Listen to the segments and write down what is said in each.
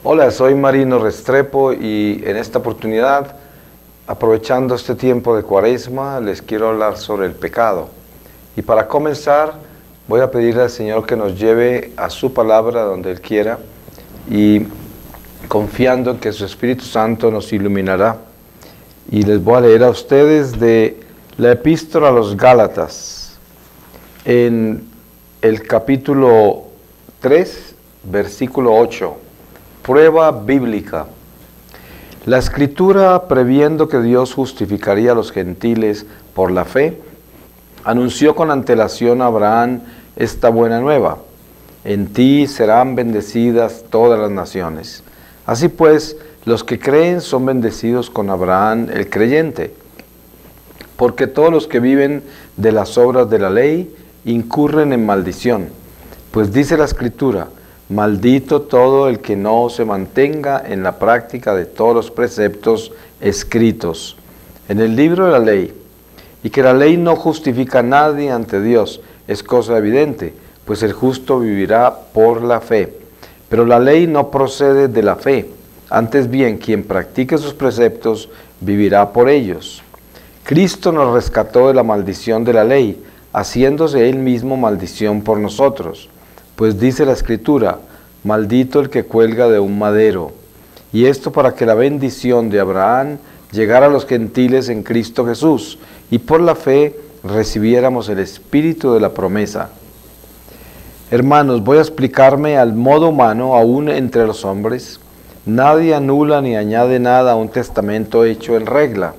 Hola, soy Marino Restrepo y en esta oportunidad, aprovechando este tiempo de Cuaresma, les quiero hablar sobre el pecado. Y para comenzar, voy a pedirle al Señor que nos lleve a su palabra donde Él quiera y confiando en que su Espíritu Santo nos iluminará. Y les voy a leer a ustedes de la Epístola a los Gálatas, en el capítulo 3, versículo 8. Prueba bíblica. La Escritura, previendo que Dios justificaría a los gentiles por la fe, anunció con antelación a Abraham esta buena nueva: en ti serán bendecidas todas las naciones. Así pues, los que creen son bendecidos con Abraham el creyente, porque todos los que viven de las obras de la ley incurren en maldición. Pues dice la Escritura: maldito todo el que no se mantenga en la práctica de todos los preceptos escritos en el libro de la ley. Y que la ley no justifica a nadie ante Dios es cosa evidente, pues el justo vivirá por la fe. Pero la ley no procede de la fe, antes bien quien practique sus preceptos vivirá por ellos. Cristo nos rescató de la maldición de la ley, haciéndose Él mismo maldición por nosotros. Pues dice la Escritura: maldito el que cuelga de un madero. Y esto para que la bendición de Abraham llegara a los gentiles en Cristo Jesús, y por la fe recibiéramos el espíritu de la promesa. Hermanos, voy a explicarme al modo humano, aún entre los hombres. Nadie anula ni añade nada a un testamento hecho en regla.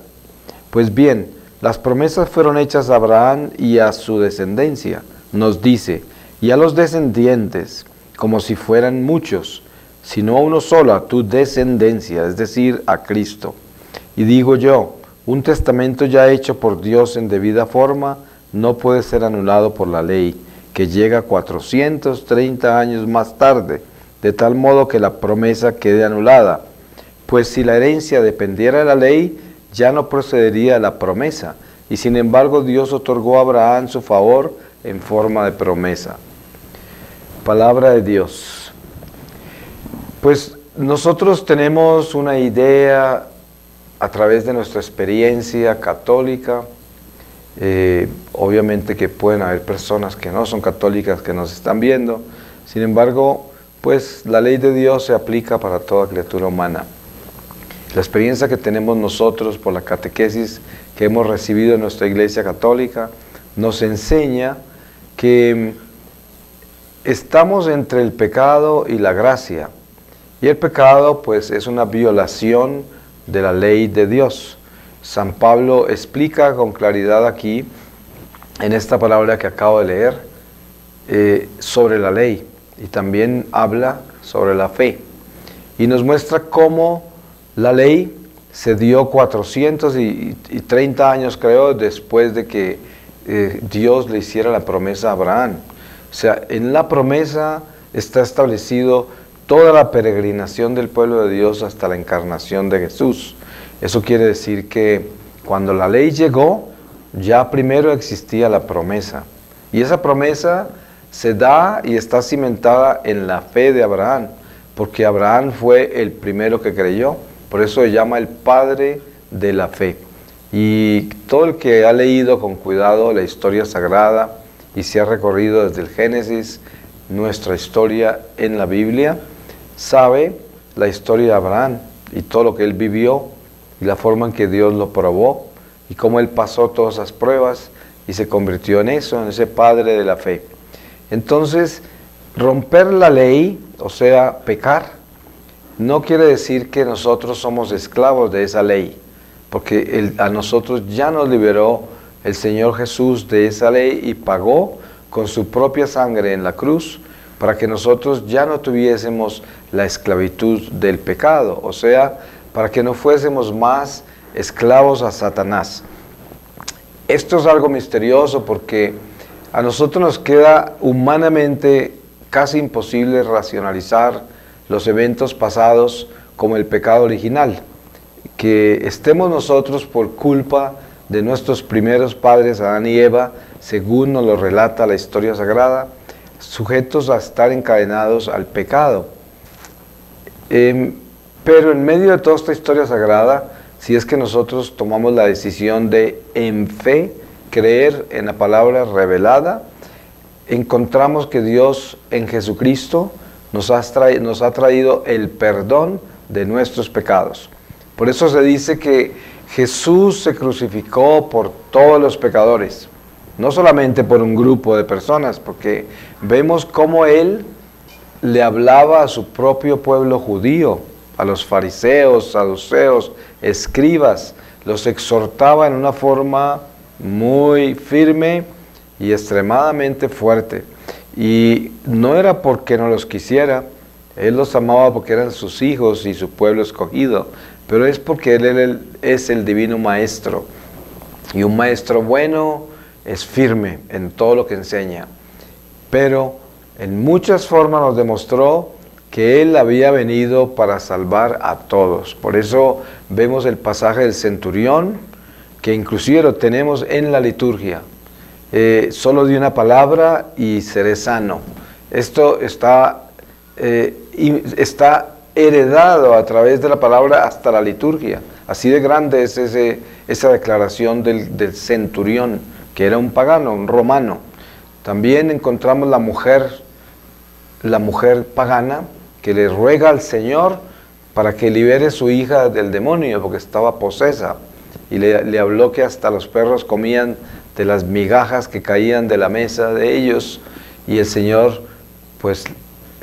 Pues bien, las promesas fueron hechas a Abraham y a su descendencia. Nos dice: y a los descendientes, como si fueran muchos, sino a uno solo, a tu descendencia, es decir, a Cristo. Y digo yo, un testamento ya hecho por Dios en debida forma no puede ser anulado por la ley, que llega 430 años más tarde, de tal modo que la promesa quede anulada. Pues si la herencia dependiera de la ley, ya no procedería la promesa, y sin embargo Dios otorgó a Abraham su favor en forma de promesa. Palabra de Dios. Pues nosotros tenemos una idea a través de nuestra experiencia católica. Obviamente que pueden haber personas que no son católicas que nos están viendo. Sin embargo, pues la ley de Dios se aplica para toda criatura humana. La experiencia que tenemos nosotros por la catequesis que hemos recibido en nuestra Iglesia Católica nos enseña que estamos entre el pecado y la gracia. Y el pecado, pues, es una violación de la ley de Dios. San Pablo explica con claridad aquí, en esta palabra que acabo de leer, sobre la ley. Y también habla sobre la fe. Y nos muestra cómo la ley se dio 430 años, creo, después de que Dios le hiciera la promesa a Abraham. O sea, en la promesa está establecido toda la peregrinación del pueblo de Dios hasta la encarnación de Jesús. Eso quiere decir que cuando la ley llegó, ya primero existía la promesa. Y esa promesa se da y está cimentada en la fe de Abraham, porque Abraham fue el primero que creyó. Por eso se llama el padre de la fe. Y todo el que ha leído con cuidado la historia sagrada y se ha recorrido desde el Génesis, nuestra historia en la Biblia, sabe la historia de Abraham y todo lo que él vivió y la forma en que Dios lo probó y cómo él pasó todas esas pruebas y se convirtió en eso, en ese padre de la fe. Entonces, romper la ley, o sea, pecar, no quiere decir que nosotros somos esclavos de esa ley, porque a nosotros ya nos liberó el Señor Jesús de esa ley y pagó con su propia sangre en la cruz para que nosotros ya no tuviésemos la esclavitud del pecado, o sea, para que no fuésemos más esclavos a Satanás. Esto es algo misterioso porque a nosotros nos queda humanamente casi imposible racionalizar los eventos pasados como el pecado original. Que estemos nosotros por culpa de nuestros primeros padres, Adán y Eva, según nos lo relata la historia sagrada, sujetos a estar encadenados al pecado. Pero en medio de toda esta historia sagrada, si es que nosotros tomamos la decisión de, en fe, creer en la palabra revelada, encontramos que Dios en Jesucristo nos ha traído el perdón de nuestros pecados. Por eso se dice que Jesús se crucificó por todos los pecadores, no solamente por un grupo de personas, porque vemos cómo Él le hablaba a su propio pueblo judío, a los fariseos, saduceos, escribas, los exhortaba en una forma muy firme y extremadamente fuerte. Y no era porque no los quisiera, Él los amaba porque eran sus hijos y su pueblo escogido, pero es porque Él es el divino maestro. Y un maestro bueno es firme en todo lo que enseña. Pero en muchas formas nos demostró que Él había venido para salvar a todos. Por eso vemos el pasaje del centurión, que inclusive lo tenemos en la liturgia. Solo di una palabra y seré sano. Esto está heredado a través de la palabra hasta la liturgia. Así de grande es esa declaración del centurión, que era un pagano, un romano. También encontramos la mujer pagana, que le ruega al Señor para que libere a su hija del demonio, porque estaba posesa. Y le habló que hasta los perros comían de las migajas que caían de la mesa de ellos, y el Señor pues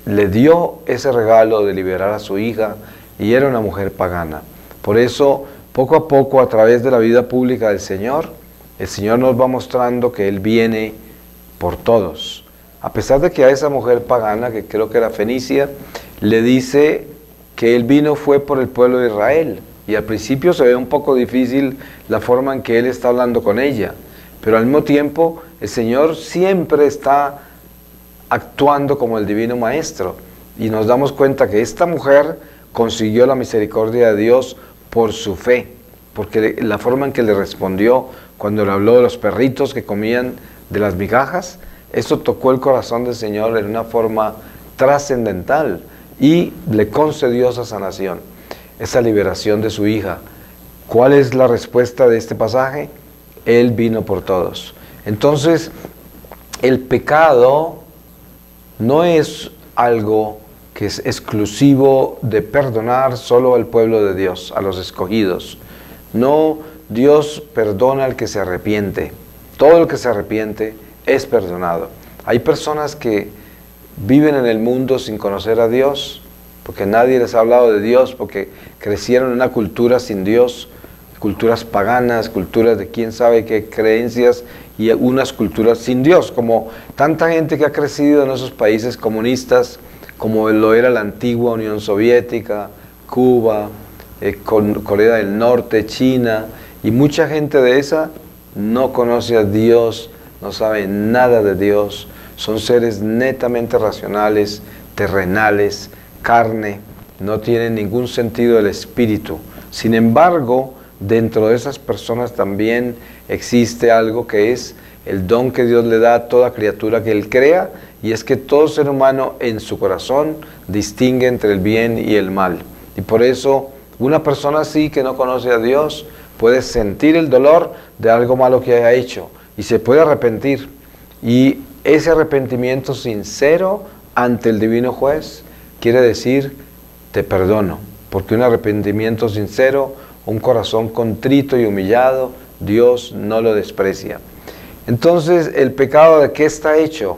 le dio ese regalo de liberar a su hija, y era una mujer pagana. Por eso, poco a poco, a través de la vida pública del Señor, el Señor nos va mostrando que Él viene por todos. A pesar de que a esa mujer pagana, que creo que era fenicia, le dice que Él vino fue por el pueblo de Israel. Y al principio se ve un poco difícil la forma en que Él está hablando con ella. Pero al mismo tiempo, el Señor siempre está actuando como el divino maestro. Y nos damos cuenta que esta mujer consiguió la misericordia de Dios por su fe. Porque la forma en que le respondió cuando le habló de los perritos que comían de las migajas, eso tocó el corazón del Señor en una forma trascendental y le concedió esa sanación, esa liberación de su hija. ¿Cuál es la respuesta de este pasaje? Él vino por todos. Entonces, el pecado no es algo que es exclusivo de perdonar solo al pueblo de Dios, a los escogidos. No, Dios perdona al que se arrepiente. Todo el que se arrepiente es perdonado. Hay personas que viven en el mundo sin conocer a Dios, porque nadie les ha hablado de Dios, porque crecieron en una cultura sin Dios, culturas paganas, culturas de quién sabe qué creencias, y unas culturas sin Dios, como tanta gente que ha crecido en esos países comunistas, como lo era la antigua Unión Soviética, Cuba, Corea del Norte, China, y mucha gente de esa no conoce a Dios, no sabe nada de Dios, son seres netamente racionales, terrenales, carne, no tienen ningún sentido del espíritu. Sin embargo, dentro de esas personas también existe algo que es el don que Dios le da a toda criatura que Él crea, y es que todo ser humano en su corazón distingue entre el bien y el mal. Y por eso una persona así que no conoce a Dios puede sentir el dolor de algo malo que haya hecho y se puede arrepentir. Y ese arrepentimiento sincero ante el divino juez quiere decir te perdono, porque un arrepentimiento sincero, un corazón contrito y humillado, Dios no lo desprecia. Entonces, ¿el pecado de qué está hecho?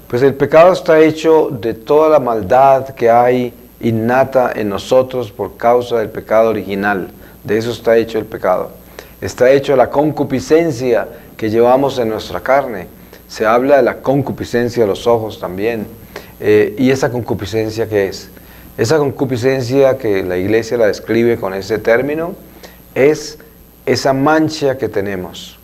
Pues el pecado está hecho de toda la maldad que hay innata en nosotros por causa del pecado original. De eso está hecho el pecado. Está hecho de la concupiscencia que llevamos en nuestra carne. Se habla de la concupiscencia de los ojos también. ¿Y esa concupiscencia qué es? Esa concupiscencia, que la Iglesia la describe con ese término, es esa mancha que tenemos.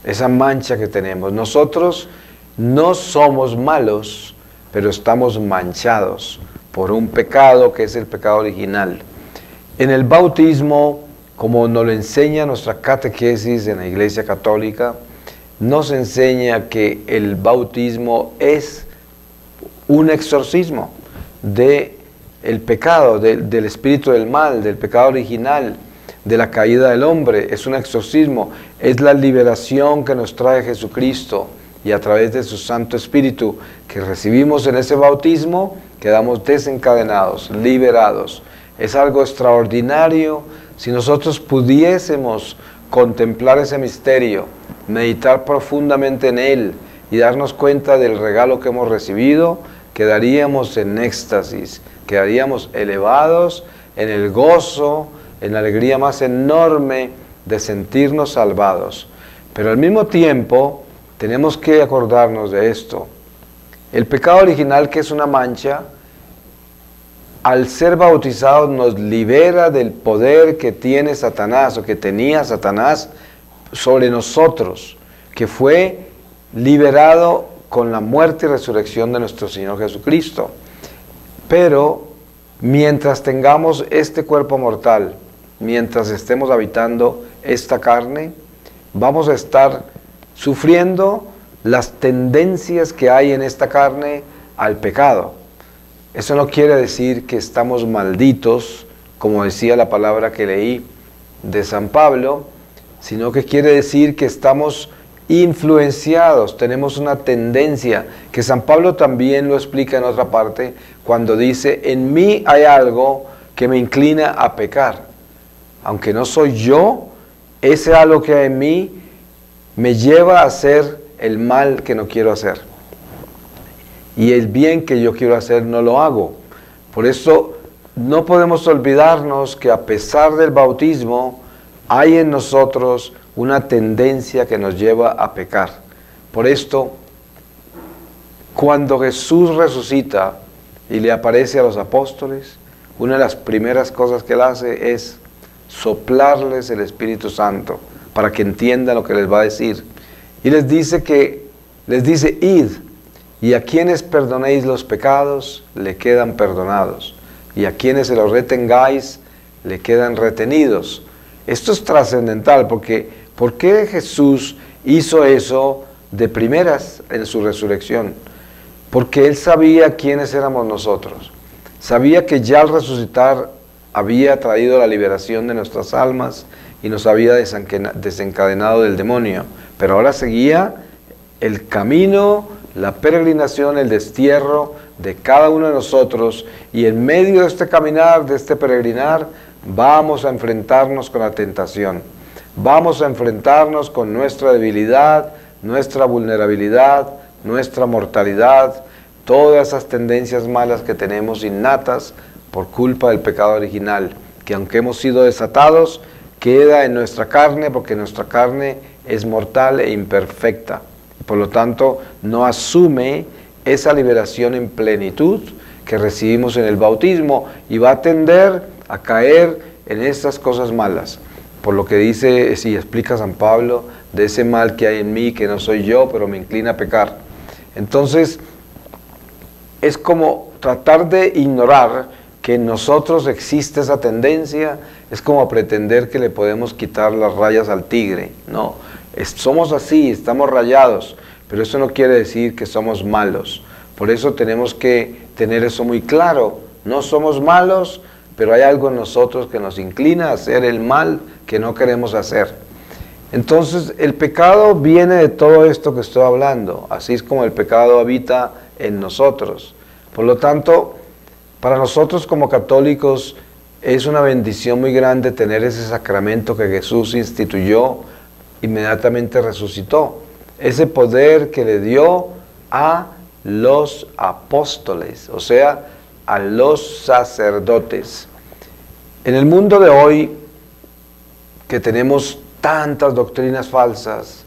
Esa mancha que tenemos. Nosotros no somos malos, pero estamos manchados por un pecado que es el pecado original. En el bautismo, como nos lo enseña nuestra catequesis en la Iglesia Católica, nos enseña que el bautismo es un exorcismo de el pecado, del espíritu del mal, del pecado original, de la caída del hombre. Es un exorcismo, es la liberación que nos trae Jesucristo, y a través de su Santo Espíritu que recibimos en ese bautismo, quedamos desencadenados, liberados. Es algo extraordinario. Si nosotros pudiésemos contemplar ese misterio, meditar profundamente en él y darnos cuenta del regalo que hemos recibido, quedaríamos en éxtasis, quedaríamos elevados en el gozo, en la alegría más enorme de sentirnos salvados. Pero al mismo tiempo tenemos que acordarnos de esto. El pecado original, que es una mancha, al ser bautizados nos libera del poder que tiene Satanás, o que tenía Satanás sobre nosotros, que fue liberado con la muerte y resurrección de nuestro Señor Jesucristo. Pero mientras tengamos este cuerpo mortal, mientras estemos habitando esta carne, vamos a estar sufriendo las tendencias que hay en esta carne al pecado. Eso no quiere decir que estamos malditos, como decía la palabra que leí de San Pablo, sino que quiere decir que estamos influenciados, tenemos una tendencia, que San Pablo también lo explica en otra parte, cuando dice: en mí hay algo que me inclina a pecar. Aunque no soy yo, ese algo que hay en mí me lleva a hacer el mal que no quiero hacer. Y el bien que yo quiero hacer no lo hago. Por eso no podemos olvidarnos que a pesar del bautismo, hay en nosotros una tendencia que nos lleva a pecar. Por esto, cuando Jesús resucita y le aparece a los apóstoles, una de las primeras cosas que él hace es soplarles el Espíritu Santo para que entiendan lo que les va a decir. Y les dice, id, y a quienes perdonéis los pecados, le quedan perdonados, y a quienes se los retengáis, le quedan retenidos. Esto es trascendental, porque ¿por qué Jesús hizo eso de primeras en su resurrección? Porque él sabía quiénes éramos nosotros. Sabía que ya al resucitar había traído la liberación de nuestras almas y nos había desencadenado del demonio. Pero ahora seguía el camino, la peregrinación, el destierro de cada uno de nosotros, y en medio de este caminar, de este peregrinar, vamos a enfrentarnos con la tentación. Vamos a enfrentarnos con nuestra debilidad, nuestra vulnerabilidad, nuestra mortalidad, todas esas tendencias malas que tenemos innatas por culpa del pecado original, que aunque hemos sido desatados, queda en nuestra carne, porque nuestra carne es mortal e imperfecta. Por lo tanto, no asume esa liberación en plenitud que recibimos en el bautismo, y va a tender a caer en estas cosas malas. Por lo que dice, si explica San Pablo, de ese mal que hay en mí, que no soy yo, pero me inclina a pecar. Entonces, es como tratar de ignorar que en nosotros existe esa tendencia. Es como pretender que le podemos quitar las rayas al tigre. No, somos así, estamos rayados, pero eso no quiere decir que somos malos. Por eso tenemos que tener eso muy claro. No somos malos, pero hay algo en nosotros que nos inclina a hacer el mal que no queremos hacer. Entonces, el pecado viene de todo esto que estoy hablando. Así es como el pecado habita en nosotros. Por lo tanto, para nosotros como católicos es una bendición muy grande tener ese sacramento que Jesús instituyó, inmediatamente resucitó. Ese poder que le dio a los apóstoles, o sea, a los sacerdotes. En el mundo de hoy, que tenemos tantas doctrinas falsas,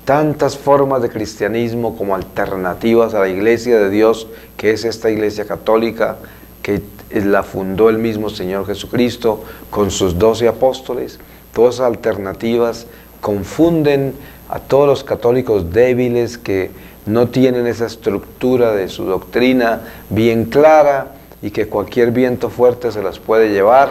tantas formas de cristianismo como alternativas a la Iglesia de Dios, que es esta Iglesia católica, que la fundó el mismo Señor Jesucristo con sus 12 apóstoles, todas esas alternativas confunden a todos los católicos débiles que no tienen esa estructura de su doctrina bien clara, y que cualquier viento fuerte se las puede llevar.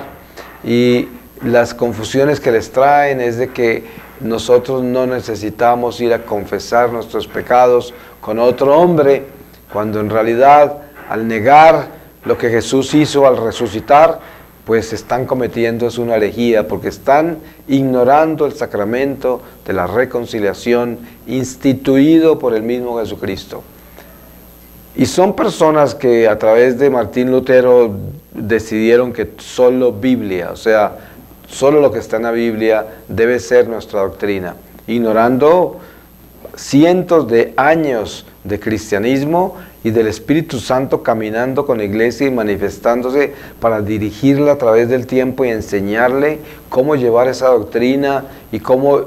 Y las confusiones que les traen es de que nosotros no necesitamos ir a confesar nuestros pecados con otro hombre, cuando en realidad al negar lo que Jesús hizo al resucitar, pues están cometiendo es una herejía, porque están ignorando el sacramento de la reconciliación instituido por el mismo Jesucristo. Y son personas que a través de Martín Lutero decidieron que solo Biblia, o sea, solo lo que está en la Biblia debe ser nuestra doctrina, ignorando cientos de años de cristianismo y del Espíritu Santo caminando con la iglesia y manifestándose para dirigirla a través del tiempo y enseñarle cómo llevar esa doctrina y cómo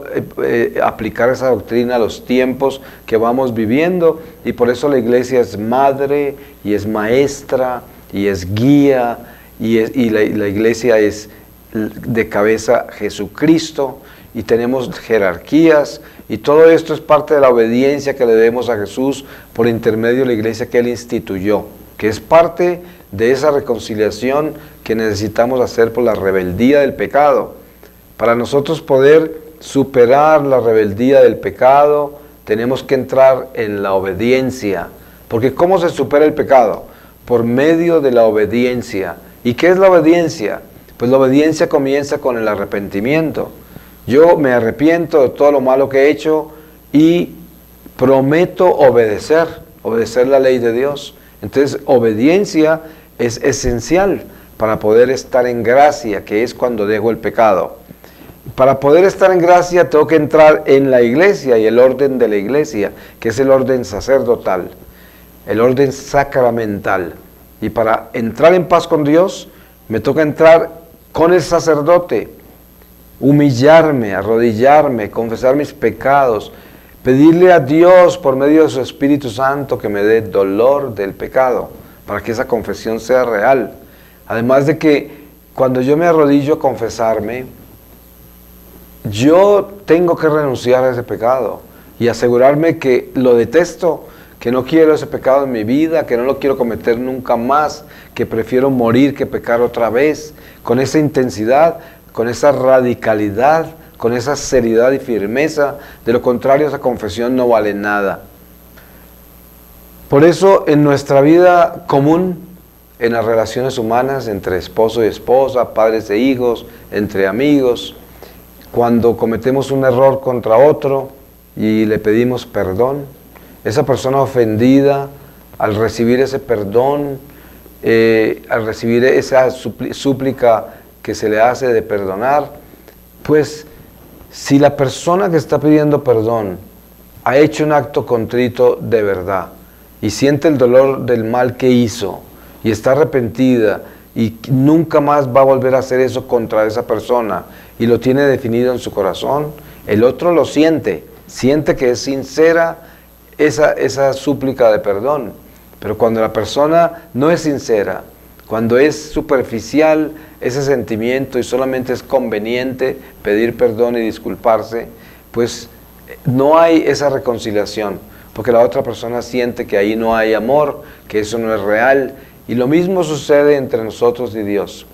aplicar esa doctrina a los tiempos que vamos viviendo. Y por eso la iglesia es madre y es maestra y es guía y la iglesia es de cabeza Jesucristo y tenemos jerarquías. Y todo esto es parte de la obediencia que le debemos a Jesús por intermedio de la iglesia que Él instituyó, que es parte de esa reconciliación que necesitamos hacer por la rebeldía del pecado. Para nosotros poder superar la rebeldía del pecado, tenemos que entrar en la obediencia. Porque ¿cómo se supera el pecado? Por medio de la obediencia. ¿Y qué es la obediencia? Pues la obediencia comienza con el arrepentimiento. Yo me arrepiento de todo lo malo que he hecho y prometo obedecer la ley de Dios. Entonces, obediencia es esencial para poder estar en gracia, que es cuando dejo el pecado. Para poder estar en gracia tengo que entrar en la iglesia y el orden de la iglesia, que es el orden sacerdotal, el orden sacramental. Y para entrar en paz con Dios, me toca entrar con el sacerdote, humillarme, arrodillarme, confesar mis pecados, pedirle a Dios por medio de su Espíritu Santo que me dé dolor del pecado, para que esa confesión sea real. Además de que cuando yo me arrodillo a confesarme, yo tengo que renunciar a ese pecado y asegurarme que lo detesto, que no quiero ese pecado en mi vida, que no lo quiero cometer nunca más, que prefiero morir que pecar otra vez, con esa intensidad, con esa radicalidad, con esa seriedad y firmeza. De lo contrario, esa confesión no vale nada. Por eso, en nuestra vida común, en las relaciones humanas, entre esposo y esposa, padres e hijos, entre amigos, cuando cometemos un error contra otro y le pedimos perdón, esa persona ofendida, al recibir ese perdón, al recibir esa súplica que se le hace de perdonar, pues si la persona que está pidiendo perdón ha hecho un acto contrito de verdad y siente el dolor del mal que hizo y está arrepentida y nunca más va a volver a hacer eso contra esa persona y lo tiene definido en su corazón, el otro lo siente que es sincera esa súplica de perdón. Pero cuando la persona no es sincera, cuando es superficial ese sentimiento y solamente es conveniente pedir perdón y disculparse, pues no hay esa reconciliación, porque la otra persona siente que ahí no hay amor, que eso no es real. Y lo mismo sucede entre nosotros y Dios.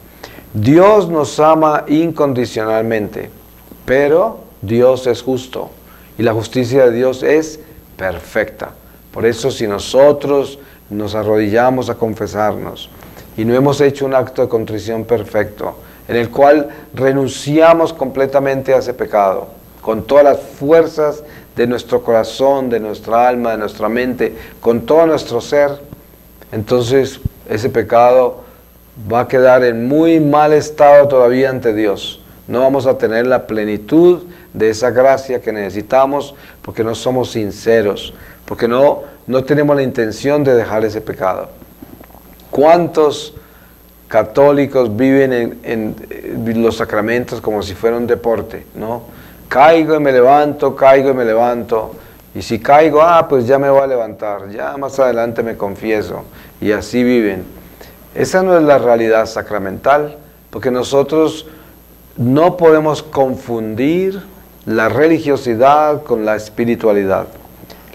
Dios nos ama incondicionalmente, pero Dios es justo y la justicia de Dios es perfecta. Por eso, si nosotros nos arrodillamos a confesarnos y no hemos hecho un acto de contrición perfecto, en el cual renunciamos completamente a ese pecado, con todas las fuerzas de nuestro corazón, de nuestra alma, de nuestra mente, con todo nuestro ser, entonces ese pecado va a quedar en muy mal estado todavía ante Dios. No vamos a tener la plenitud de esa gracia que necesitamos porque no somos sinceros, porque no tenemos la intención de dejar ese pecado. ¿Cuántos católicos viven en los sacramentos como si fuera un deporte, ¿no? Caigo y me levanto, caigo y me levanto, y si caigo, pues ya me voy a levantar, ya más adelante me confieso, y así viven. Esa no es la realidad sacramental, porque nosotros no podemos confundir la religiosidad con la espiritualidad.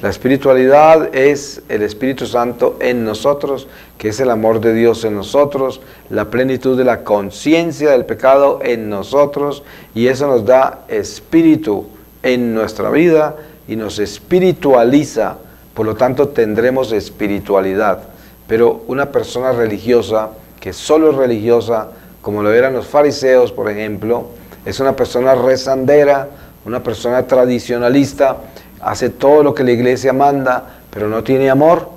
La espiritualidad es el Espíritu Santo en nosotros, que es el amor de Dios en nosotros, la plenitud de la conciencia del pecado en nosotros, y eso nos da espíritu en nuestra vida y nos espiritualiza, por lo tanto tendremos espiritualidad. pero una persona religiosa, que solo es religiosa, como lo eran los fariseos, por ejemplo, es una persona rezandera, una persona tradicionalista, hace todo lo que la iglesia manda, pero no tiene amor,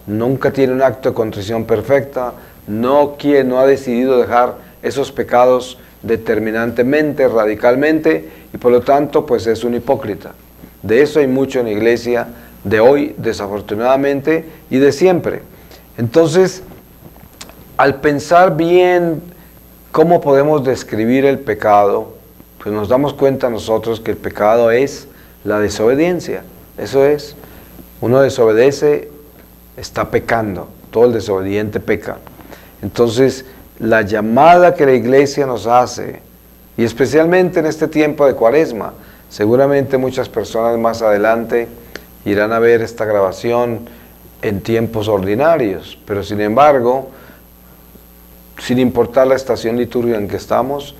nunca tiene un acto de contrición perfecta, no ha decidido dejar esos pecados determinantemente, radicalmente, y por lo tanto pues es un hipócrita. De eso hay mucho en la iglesia de hoy, desafortunadamente, y de siempre. Entonces, al pensar bien cómo podemos describir el pecado, pues nos damos cuenta nosotros que el pecado es la desobediencia. Eso es, uno desobedece, está pecando, todo el desobediente peca. Entonces, la llamada que la iglesia nos hace, y especialmente en este tiempo de Cuaresma, seguramente muchas personas más adelante irán a ver esta grabación en tiempos ordinarios, pero sin embargo, sin importar la estación litúrgica en que estamos,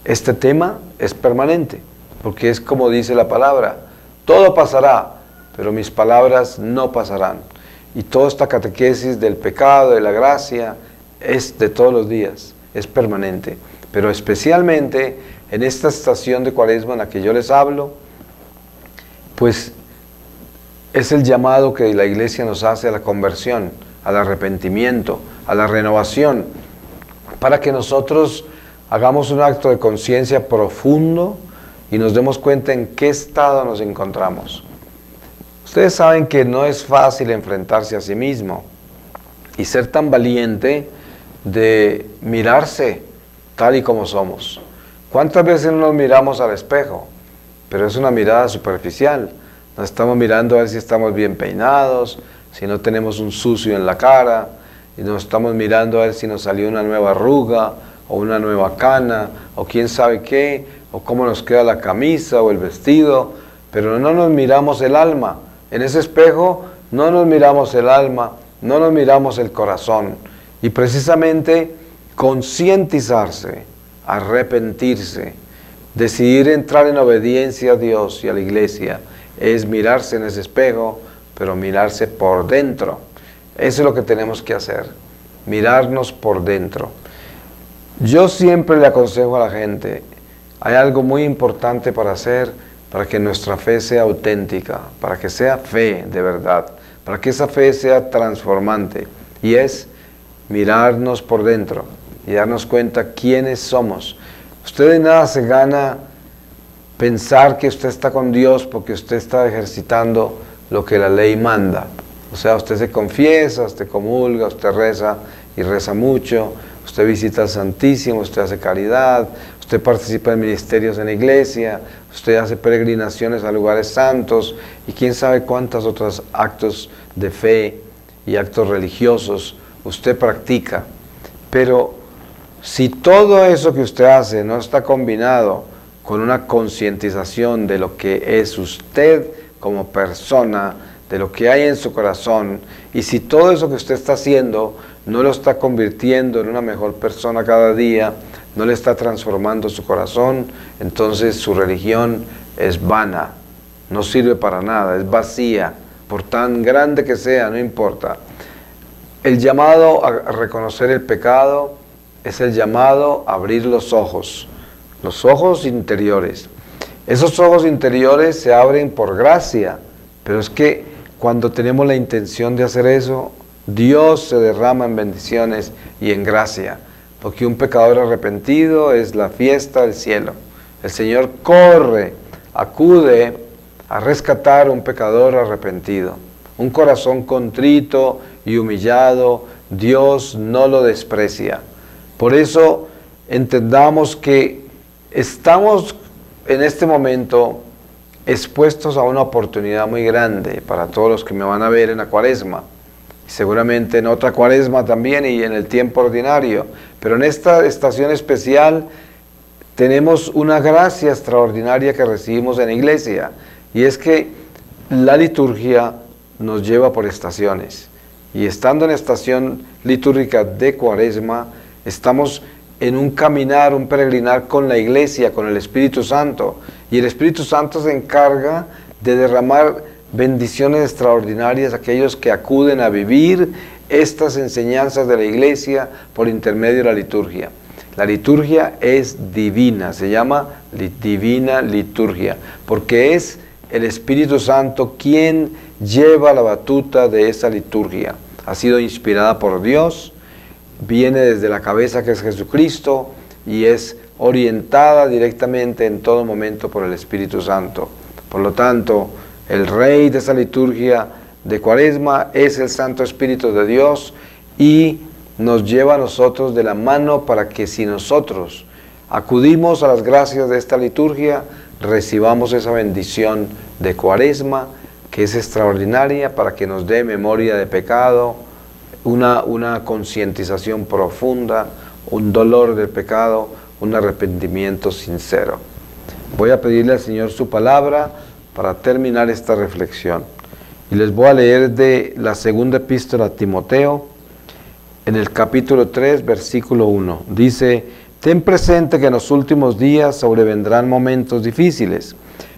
este tema es permanente, porque es como dice la palabra, todo pasará, pero mis palabras no pasarán. Y toda esta catequesis del pecado, de la gracia, es de todos los días, es permanente. Pero especialmente en esta estación de Cuaresma en la que yo les hablo, pues es el llamado que la iglesia nos hace a la conversión, al arrepentimiento, a la renovación, para que nosotros hagamos un acto de conciencia profundo y nos demos cuenta en qué estado nos encontramos. Ustedes saben que no es fácil enfrentarse a sí mismo y ser tan valiente de mirarse tal y como somos. ¿Cuántas veces nos miramos al espejo? Pero es una mirada superficial. Nos estamos mirando a ver si estamos bien peinados, si no tenemos un sucio en la cara, y nos estamos mirando a ver si nos salió una nueva arruga, o una nueva cana, o quién sabe qué, o cómo nos queda la camisa o el vestido, pero no nos miramos el alma. En ese espejo no nos miramos el alma, no nos miramos el corazón. Y precisamente concientizarse, arrepentirse, decidir entrar en obediencia a Dios y a la iglesia, es mirarse en ese espejo, pero mirarse por dentro. Eso es lo que tenemos que hacer, mirarnos por dentro. Yo siempre le aconsejo a la gente, hay algo muy importante para hacer para que nuestra fe sea auténtica, para que sea fe de verdad, para que esa fe sea transformante, y es mirarnos por dentro y darnos cuenta quiénes somos. Usted de nada se gana pensar que usted está con Dios porque usted está ejercitando lo que la ley manda. O sea, usted se confiesa, usted comulga, usted reza y reza mucho, usted visita al Santísimo, usted hace caridad, usted participa en ministerios en la iglesia, usted hace peregrinaciones a lugares santos y quién sabe cuántos otros actos de fe y actos religiosos usted practica. Pero si todo eso que usted hace no está combinado con una concientización de lo que es usted como persona, de lo que hay en su corazón, y si todo eso que usted está haciendo no lo está convirtiendo en una mejor persona cada día, no le está transformando su corazón, entonces su religión es vana, no sirve para nada, es vacía, por tan grande que sea, no importa. El llamado a reconocer el pecado es el llamado a abrir los ojos interiores. Esos ojos interiores se abren por gracia, pero es que cuando tenemos la intención de hacer eso, Dios se derrama en bendiciones y en gracia, porque un pecador arrepentido es la fiesta del cielo. El Señor corre, acude a rescatar a un pecador arrepentido. Un corazón contrito y humillado, Dios no lo desprecia. Por eso entendamos que estamos en este momento expuestos a una oportunidad muy grande para todos los que me van a ver en la Cuaresma, seguramente en otra Cuaresma también y en el tiempo ordinario, pero en esta estación especial tenemos una gracia extraordinaria que recibimos en la iglesia, y es que la liturgia nos lleva por estaciones, y estando en estación litúrgica de Cuaresma, estamos en un caminar, un peregrinar con la iglesia, con el Espíritu Santo, y el Espíritu Santo se encarga de derramar bendiciones extraordinarias a aquellos que acuden a vivir estas enseñanzas de la iglesia por intermedio de la liturgia. La liturgia es divina, se llama divina liturgia, porque es el Espíritu Santo quien lleva la batuta de esa liturgia. Ha sido inspirada por Dios, viene desde la cabeza que es Jesucristo y es orientada directamente en todo momento por el Espíritu Santo. Por lo tanto, el rey de esa liturgia de Cuaresma es el Santo Espíritu de Dios y nos lleva a nosotros de la mano para que si nosotros acudimos a las gracias de esta liturgia, recibamos esa bendición de Cuaresma, que es extraordinaria para que nos dé memoria de pecado, una concientización profunda, un dolor del pecado, un arrepentimiento sincero. Voy a pedirle al Señor su palabra para terminar esta reflexión. Y les voy a leer de la segunda epístola a Timoteo, en el capítulo 3, versículo 1. Dice: ten presente que en los últimos días sobrevendrán momentos difíciles.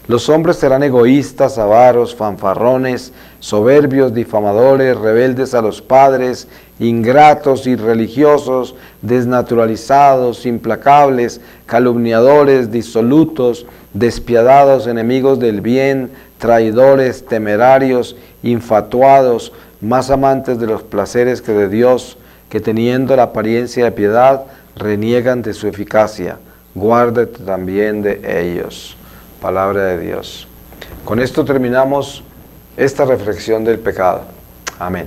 Los hombres serán egoístas, avaros, fanfarrones, soberbios, difamadores, rebeldes a los padres, ingratos, irreligiosos, desnaturalizados, implacables, calumniadores, disolutos, despiadados, enemigos del bien, traidores, temerarios, infatuados, más amantes de los placeres que de Dios, que teniendo la apariencia de piedad, reniegan de su eficacia. Guárdate también de ellos. Palabra de Dios. Con esto terminamos esta reflexión del pecado. Amén.